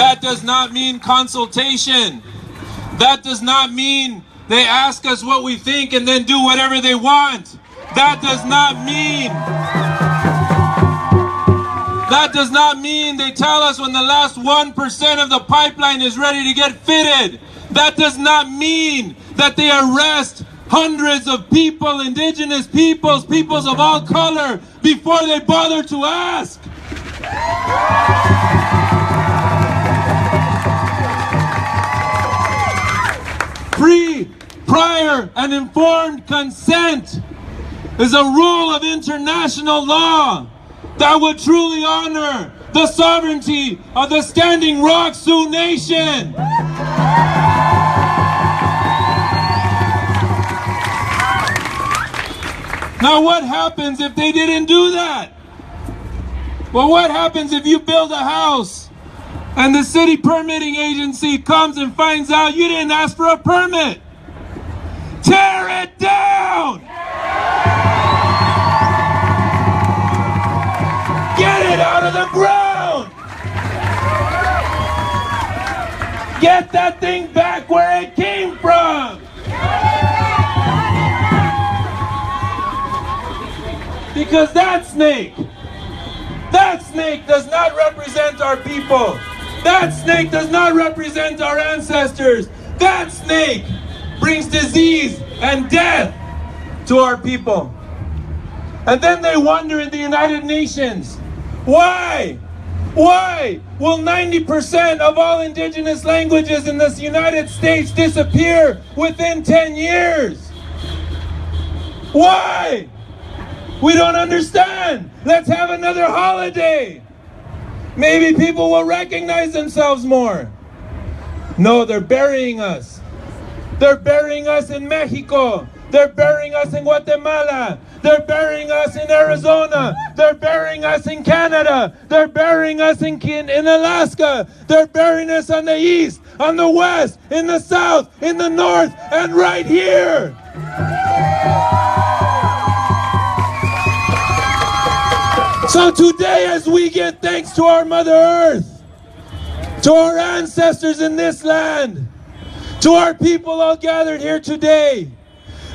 That does not mean consultation. That does not mean they ask us what we think and then do whatever they want. That does not mean they tell us when the last 1% of the pipeline is ready to get fitted. That does not mean that they arrest hundreds of people, indigenous peoples, peoples of all color, before they bother to ask. Free, prior, and informed consent is a rule of international law that would truly honor the sovereignty of the Standing Rock Sioux Nation. Now what happens if they didn't do that? Well, what happens if you build a house and the city permitting agency comes and finds out you didn't ask for a permit? Tear it down! Get it out of the ground! Get that thing back where it came from! Because that snake does not represent our people. That snake does not represent our ancestors. That snake brings disease and death to our people. And then they wonder in the United Nations, why will 90% of all indigenous languages in the United States disappear within 10 years? Why? We don't understand. Let's have another holiday. Maybe people will recognize themselves more. No, they're burying us. They're burying us in Mexico. They're burying us in Guatemala. They're burying us in Arizona. They're burying us in Canada. They're burying us in Alaska. They're burying us on the east, on the west, in the south, in the north, and right here. So today, as we give thanks to our Mother Earth, to our ancestors in this land, to our people all gathered here today,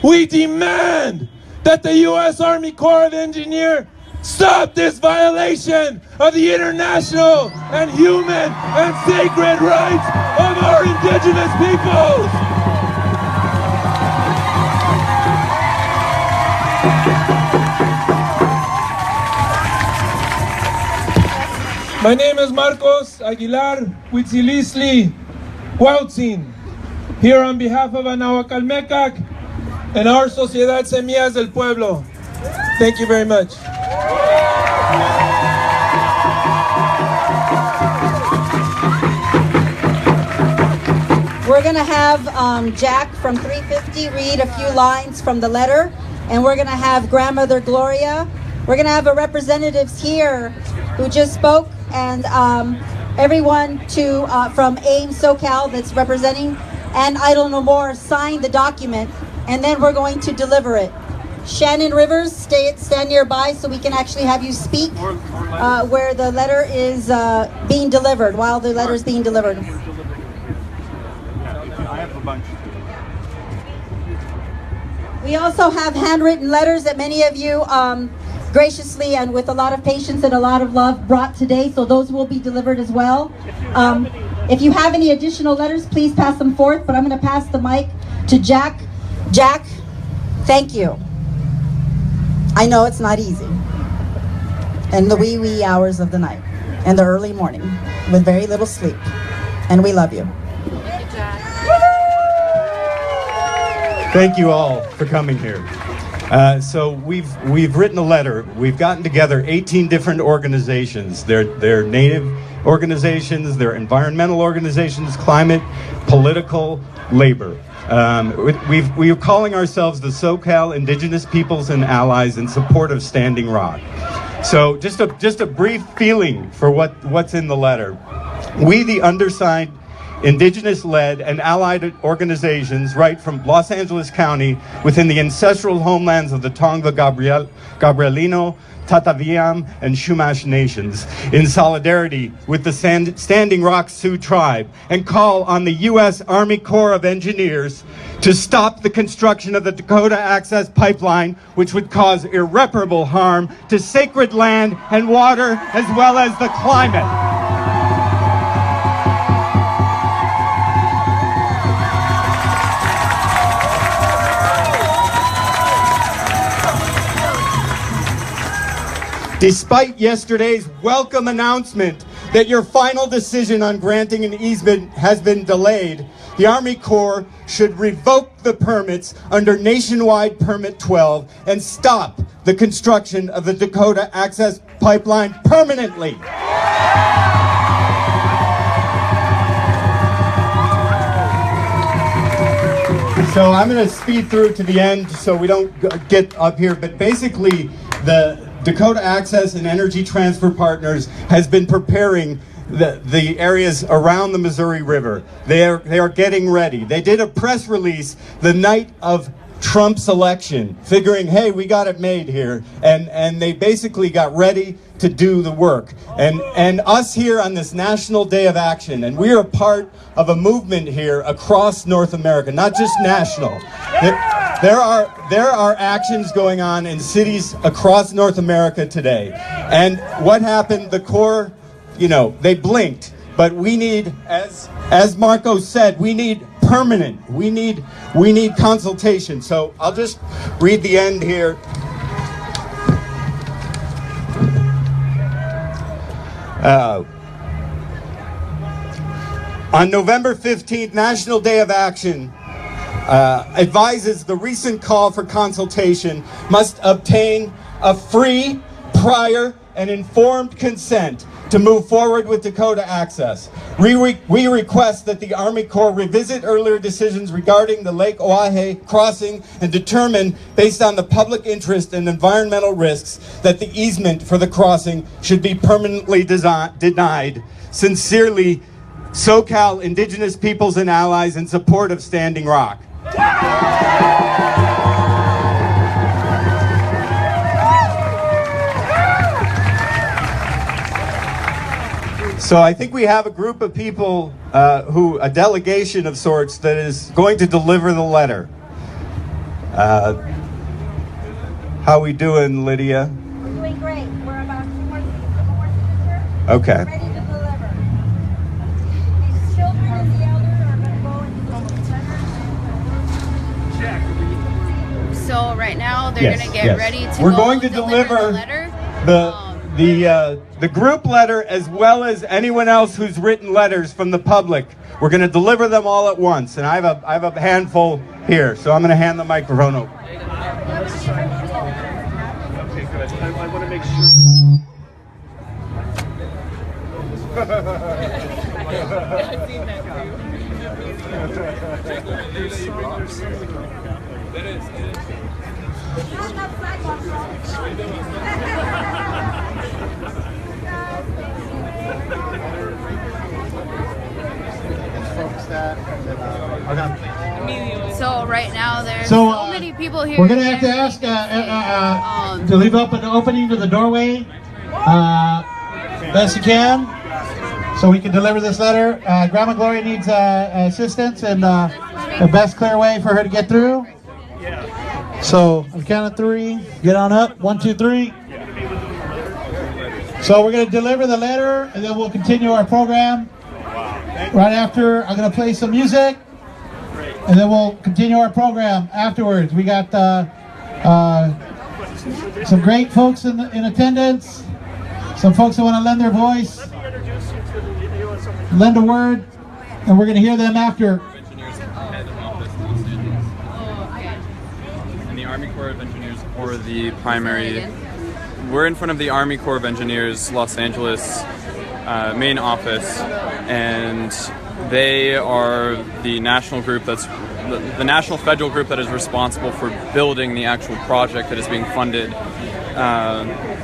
we demand that the U.S. Army Corps of Engineers stop this violation of the international and human and sacred rights of our indigenous peoples. My name is Marcos Aguilar Huitzilisli Huautzin, here on behalf of Anahuacalmecac and our Sociedad Semillas del Pueblo. Thank you very much. We're going to have Jack from 350 read a few lines from the letter, and we're going to have Grandmother Gloria. We're going to have our representatives here who just spoke, and everyone from AIM SoCal that's representing and Idle No More sign the document, and then we're going to deliver it. Shannon Rivers, stand nearby so we can actually have you speak where the letter is being delivered, while the letter is being delivered. I have a bunch. We also have handwritten letters that many of you graciously and with a lot of patience and a lot of love brought today, so those will be delivered as well. If you have any additional letters, please pass them forth, but I'm going to pass the mic to Jack. Jack, thank you. I know it's not easy. In the wee hours of the night and the early morning with very little sleep. And we love you. Thank you all for coming here. So we've written a letter. We've gotten together 18 different organizations. They're native organizations, they're environmental organizations, climate, political, labor. We are calling ourselves the SoCal Indigenous Peoples and Allies in support of Standing Rock. So just a brief feeling for what's in the letter. We, the undersigned, Indigenous-led and allied organizations right from Los Angeles County within the ancestral homelands of the Tongva Gabrielino, Tataviam, and Chumash nations in solidarity with the Standing Rock Sioux tribe and call on the U.S. Army Corps of Engineers to stop the construction of the Dakota Access Pipeline, which would cause irreparable harm to sacred land and water as well as the climate. Despite yesterday's welcome announcement that your final decision on granting an easement has been delayed, the Army Corps should revoke the permits under Nationwide Permit 12 and stop the construction of the Dakota Access Pipeline permanently. So I'm going to speed through to the end so we don't get up here, but basically the Dakota Access and Energy Transfer Partners has been preparing the areas around the Missouri River. They are getting ready. They did a press release the night of Trump's election, figuring, hey, we got it made here, and they basically got ready to do the work. And us here on this National Day of Action, and we are a part of a movement here across North America, not just national. There are actions going on in cities across North America today. And what happened, the Corps, you know, they blinked. But we need, as Marco said, we need permanent. We need consultation. So I'll just read the end here. On November 15th, National Day of Action advises the recent call for consultation must obtain a free, prior, and informed consent to move forward with Dakota Access. We request that the Army Corps revisit earlier decisions regarding the Lake Oahe crossing and determine, based on the public interest and environmental risks, that the easement for the crossing should be permanently denied. Sincerely, SoCal Indigenous Peoples and Allies in support of Standing Rock. So I think we have a group of people, a delegation of sorts, that is going to deliver the letter. How we doing, Lydia? We're doing great. We're about two more signatures. Okay. Ready to deliver. These children and the elders are going to go into the center. So right now they're going to get ready to We're going to deliver the letter. The group letter, as well as anyone else who's written letters from the public. We're going to deliver them all at once, and I have a handful here, so I'm going to hand the microphone over. Okay, good. I want to make sure. So right now there's So, so many people here. We're going to have to ask to leave up an opening to the doorway best you can so we can deliver this letter. Grandma Gloria needs assistance and the best clear way for her to get through. So on the count of three, get on up. 1, 2, 3. So we're going to deliver the letter and then we'll continue our program. Right after, I'm going to play some music. And then we'll continue our program afterwards. We got some great folks in attendance. Some folks that want to lend their voice, lend a word, and we're going to hear them after. And the Army Corps of Engineers for the primary. We're in front of the Army Corps of Engineers Los Angeles main office, and they are the national group that's the national federal group that is responsible for building the actual project that is being funded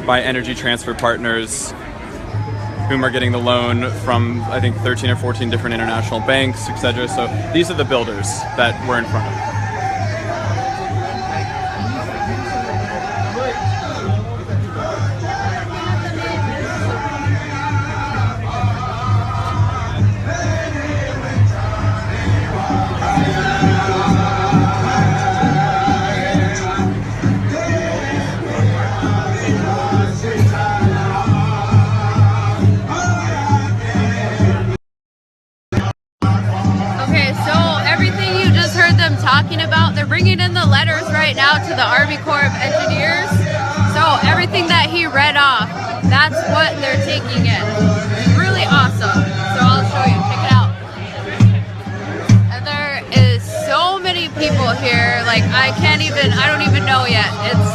by Energy Transfer Partners, whom are getting the loan from, I think, 13 or 14 different international banks, etc. So these are the builders that we're in front of. right now to the Army Corps of Engineers. So everything that he read off, that's what they're taking in. Really awesome. So I'll show you. Check it out. And there is so many people here. Like I don't even know yet. It's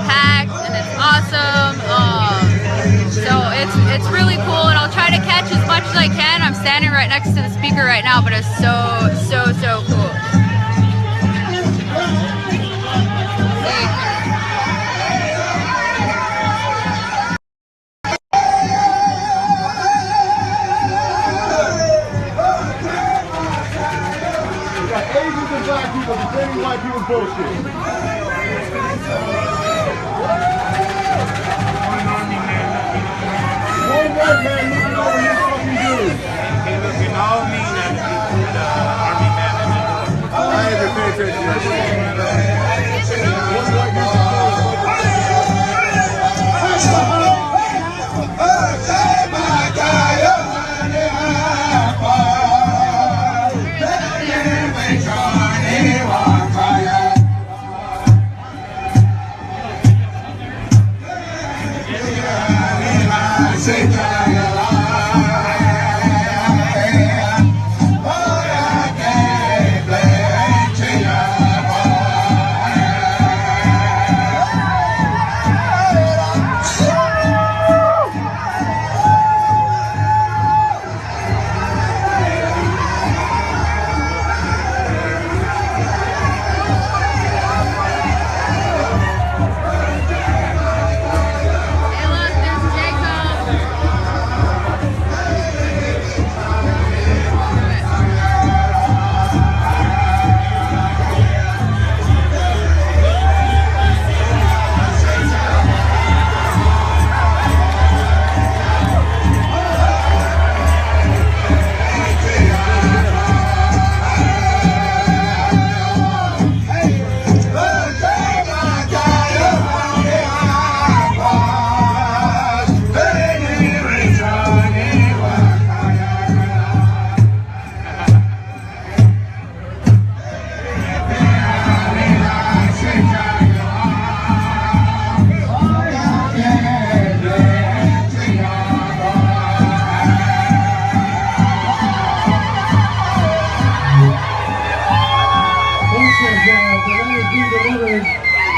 packed and it's awesome. So it's really cool, and I'll try to catch as much as I can. I'm standing right next to the speaker right now, but it's so cool. Asians and black people defending white people's bullshit. One white man looking over his fucking dude. We can all mean that the Army man in the door. I had to pay attention to that shit. One white man.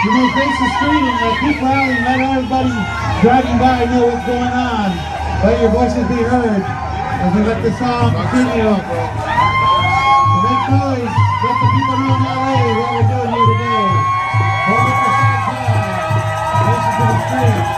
You may face the street and keep rallying, let everybody driving by know what's going on. Let your voices be heard as we let the song continue. So make noise, let the people know in LA what we're doing here today. Hold up the side flag, listen to the street.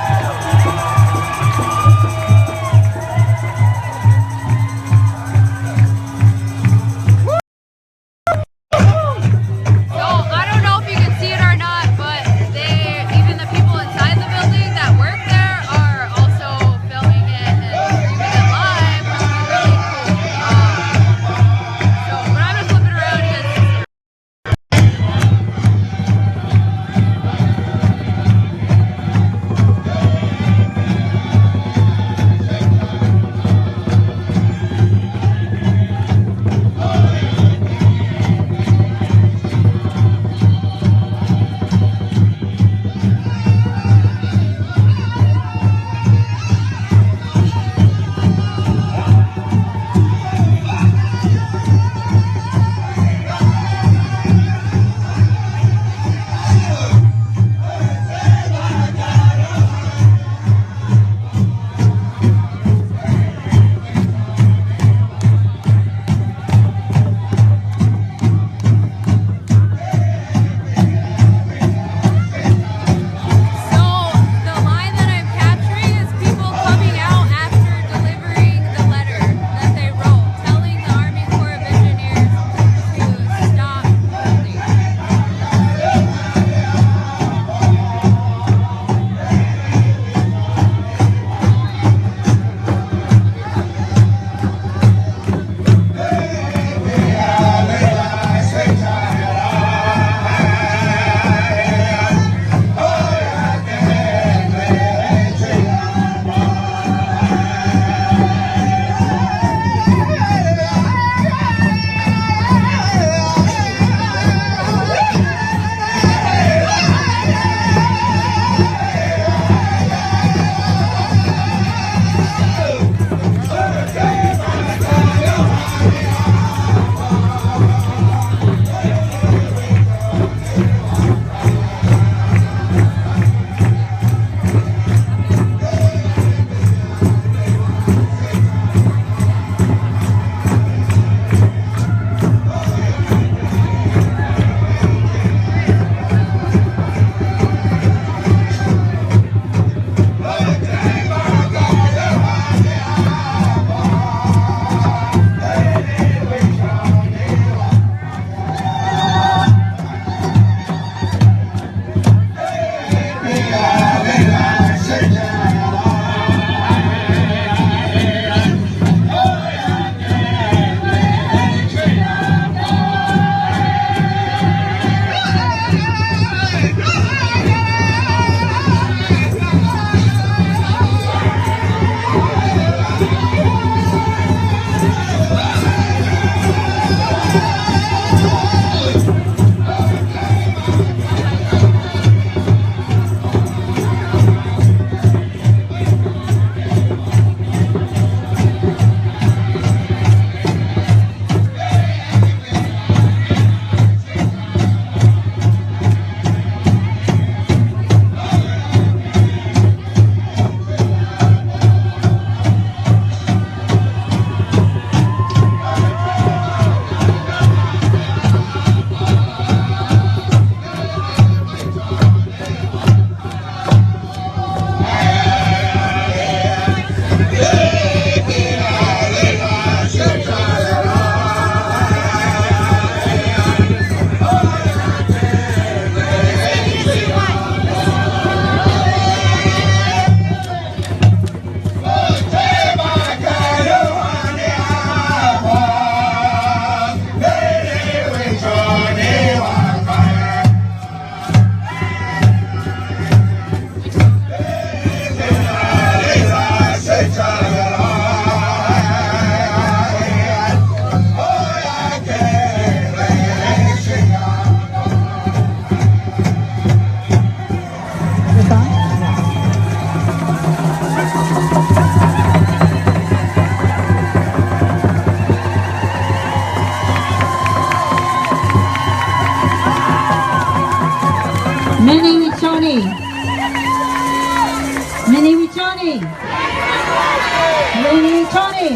Nini Wichoni.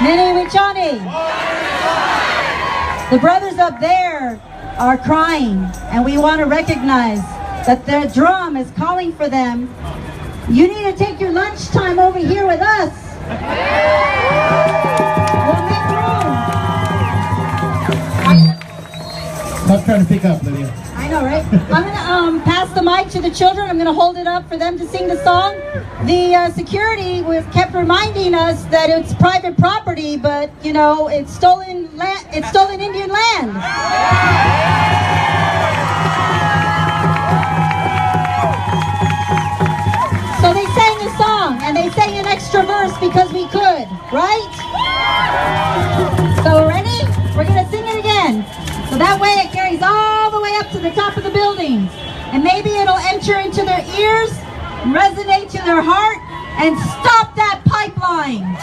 Nini Wichoni. The brothers up there are crying, and we want to recognize that their drum is calling for them. You need to take your lunchtime over here with us. We'll make room. Stop trying to pick up, Lydia. I know, right? I'm going to pass the mic to the children. I'm going to hold it up for them to sing the song. The security kept reminding us that it's private property, but, you know, it's stolen land. It's stolen Indian land. So they sang a song, and they sang an extra verse because we could, right? So ready? We're going to sing it again. So that way it carries all the way up to the top of the building. And maybe it'll enter into their ears, resonate to their heart, and stop that pipeline.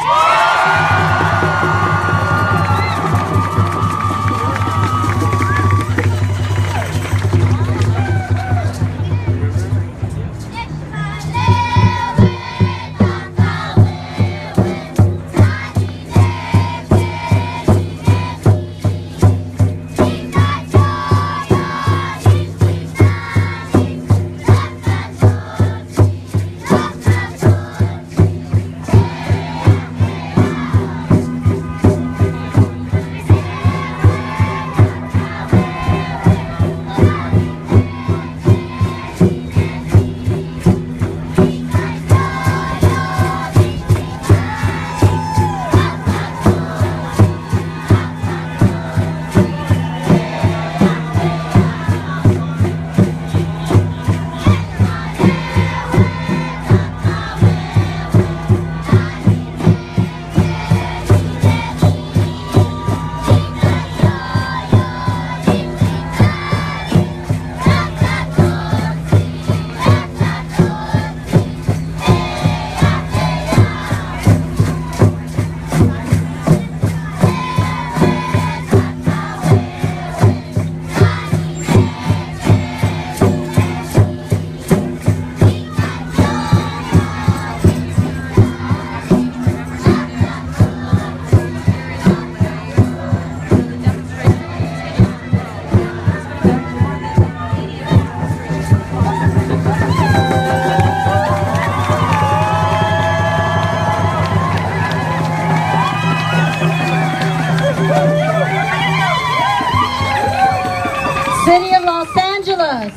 City of Los Angeles.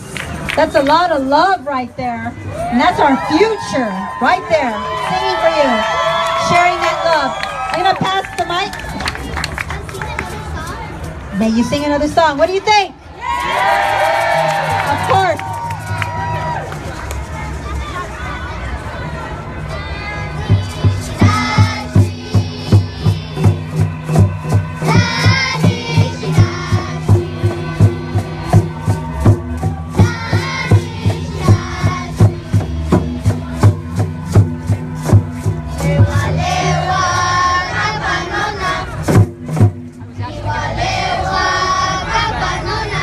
That's a lot of love right there. And that's our future right there. Singing for you. Sharing that love. I'm going to pass the mic. May you sing another song. What do you think? Of course. Lewa, Rapa Nona.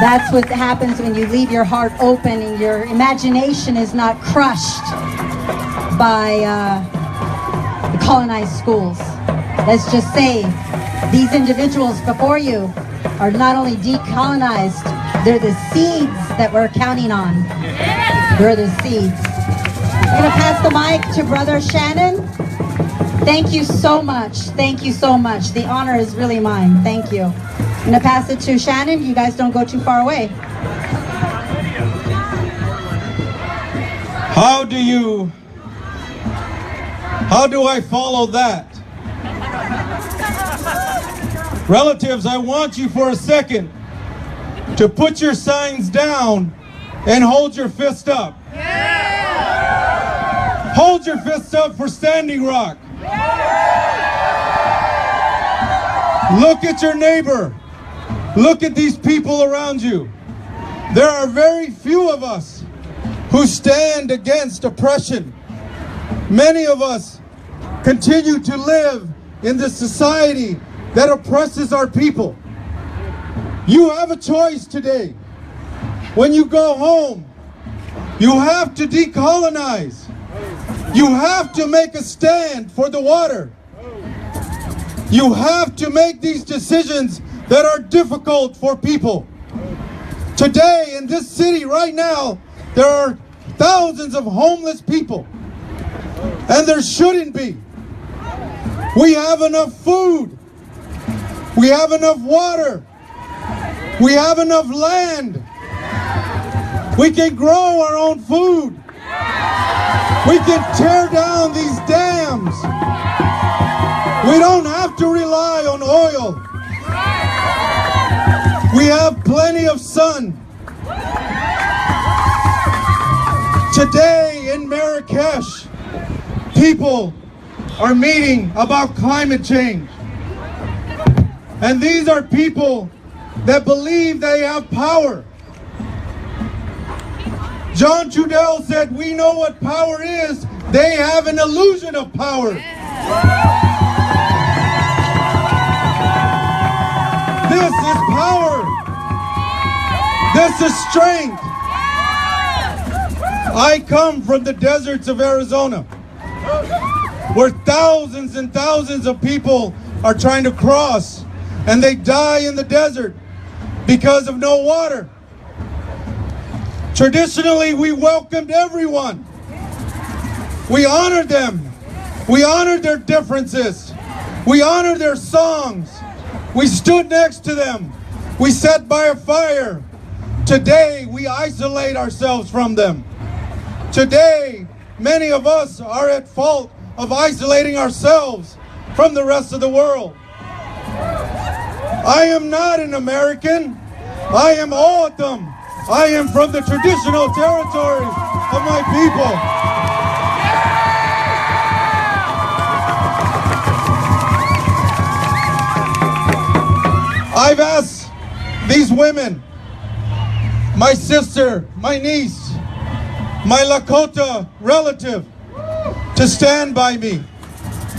That's what happens when you leave your heart open and your imagination is not crushed by the colonized schools. Let's just say these individuals before you are not only decolonized, they're the seeds that we're counting on. They're the seeds. I'm going to pass the mic to Brother Shannon. Thank you so much. Thank you so much. The honor is really mine. Thank you. I'm going to pass it to Shannon. You guys don't go too far away. How do I follow that? Relatives, I want you for a second to put your signs down and hold your fist up. Yeah. Hold your fist up for Standing Rock. Yeah. Look at your neighbor. Look at these people around you. There are very few of us who stand against oppression. Many of us continue to live in this society that oppresses our people. You have a choice today. When you go home, you have to decolonize. You have to make a stand for the water. You have to make these decisions that are difficult for people. Today, in this city right now, there are thousands of homeless people. And there shouldn't be. We have enough food. We have enough water. We have enough land. We can grow our own food. We can tear down these dams. We don't have to rely on oil. We have plenty of sun. Today in Marrakesh, people are meeting about climate change. And these are people that believe they have power. John Trudell said, we know what power is. They have an illusion of power. This is power. This is strength. I come from the deserts of Arizona, where thousands and thousands of people are trying to cross, and they die in the desert because of no water. Traditionally, we welcomed everyone. We honored them. We honored their differences. We honored their songs. We stood next to them. We sat by a fire. Today, we isolate ourselves from them. Today, many of us are at fault of isolating ourselves from the rest of the world. I am not an American. I am O'odham. I am from the traditional territories of my people. I've asked these women, my sister, my niece, my Lakota relative, to stand by me.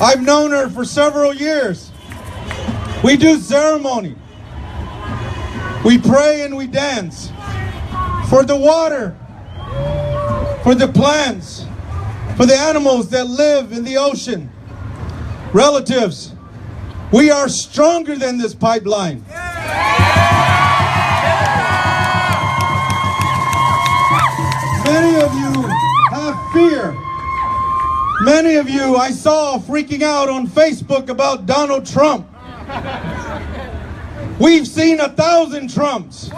I've known her for several years. We do ceremony. We pray and we dance for the water, for the plants, for the animals that live in the ocean. Relatives, we are stronger than this pipeline. Many of you have fear. Many of you I saw freaking out on Facebook about Donald Trump. We've seen 1,000 Trumps.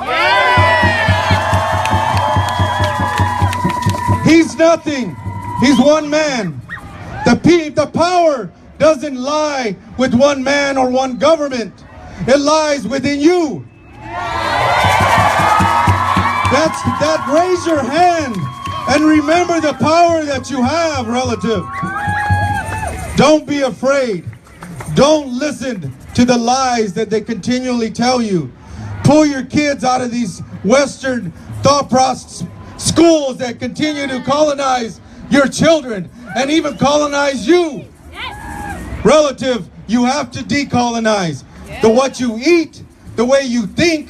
He's nothing. He's one man. The power doesn't lie with one man or one government. It lies within you. Raise your hand and remember the power that you have, relative. Don't be afraid. Don't listen to the lies that they continually tell you. Pull your kids out of these Western thought process schools that continue to colonize your children and even colonize you. Relative, you have to decolonize. The what you eat, the way you think,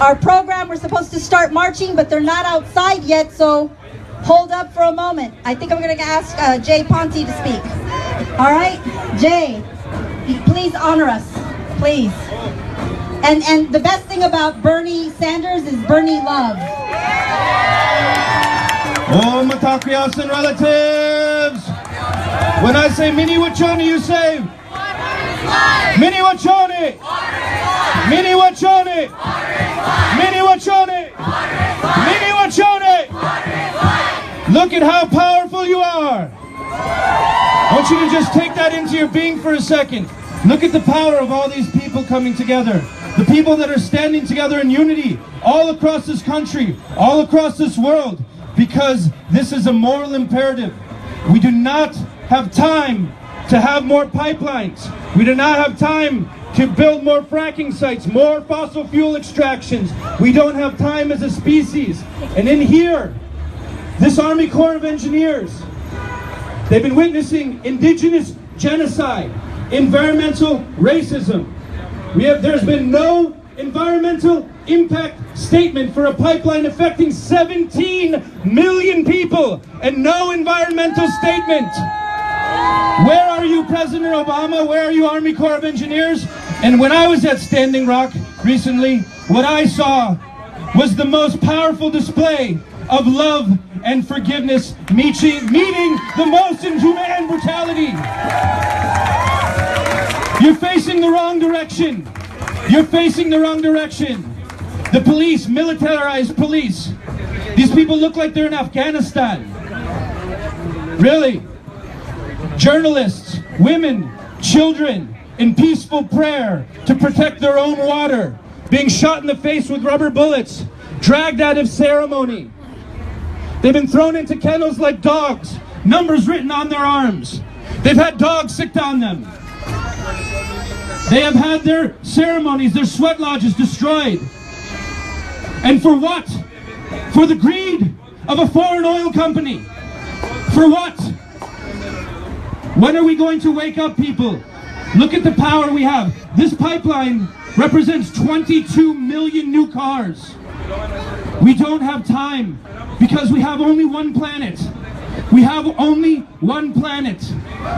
our program. We're supposed to start marching, but they're not outside yet, so hold up for a moment. I think I'm going to ask Jay Ponte to speak. All right, Jay, please honor us, please. And the best thing about Bernie Sanders is Bernie love. Oh, Matakias and relatives! When I say Mini Wachoni, you say Mini Wachoni! Mini Wachoni! Mini Wachoni! Mini Wachoni! Look at how powerful you are! I want you to just take that into your being for a second. Look at the power of all these people coming together. The people that are standing together in unity all across this country, all across this world, because this is a moral imperative. We do not have time to have more pipelines. We do not have time to build more fracking sites, more fossil fuel extractions. We don't have time as a species. And in here, this Army Corps of Engineers, they've been witnessing indigenous genocide, environmental racism. There's been no environmental impact statement for a pipeline affecting 17 million people, and no environmental statement. Where are you, President Obama? Where are you, Army Corps of Engineers? And when I was at Standing Rock recently, what I saw was the most powerful display of love and forgiveness, meeting the most inhumane brutality. You're facing the wrong direction. You're facing the wrong direction. The police, militarized police. These people look like they're in Afghanistan. Really? Journalists, women, children, in peaceful prayer to protect their own water, being shot in the face with rubber bullets, dragged out of ceremony. They've been thrown into kennels like dogs, numbers written on their arms. They've had dogs sicked on them. They have had their ceremonies, their sweat lodges destroyed. And for what? For the greed of a foreign oil company. For what? When are we going to wake up, people? Look at the power we have. This pipeline represents 22 million new cars. We don't have time because we have only one planet. We have only one planet.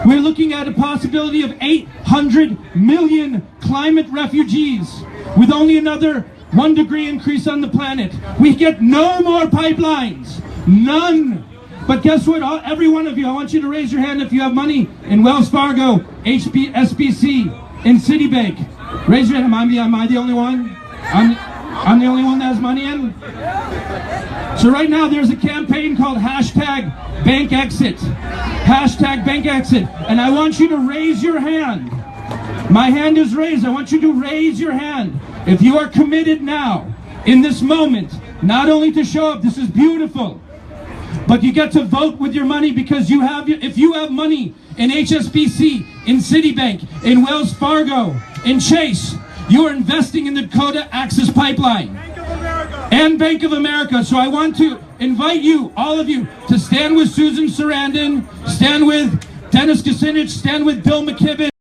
We're looking at a possibility of 800 million climate refugees with only another 1 degree increase on the planet. We get no more pipelines. None. But guess what? Every one of you, I want you to raise your hand if you have money in Wells Fargo, SBC, in Citibank. Raise your hand. Am I the only one? I'm the only one that has money in? So right now there's a campaign called #BankExit. #BankExit. And I want you to raise your hand. My hand is raised. I want you to raise your hand. If you are committed now, in this moment, not only to show up, this is beautiful, but you get to vote with your money because if you have money in HSBC, in Citibank, in Wells Fargo, in Chase, you are investing in the Dakota Access Pipeline and Bank of America. So I want to invite you, all of you, to stand with Susan Sarandon, stand with Dennis Kucinich, stand with Bill McKibben.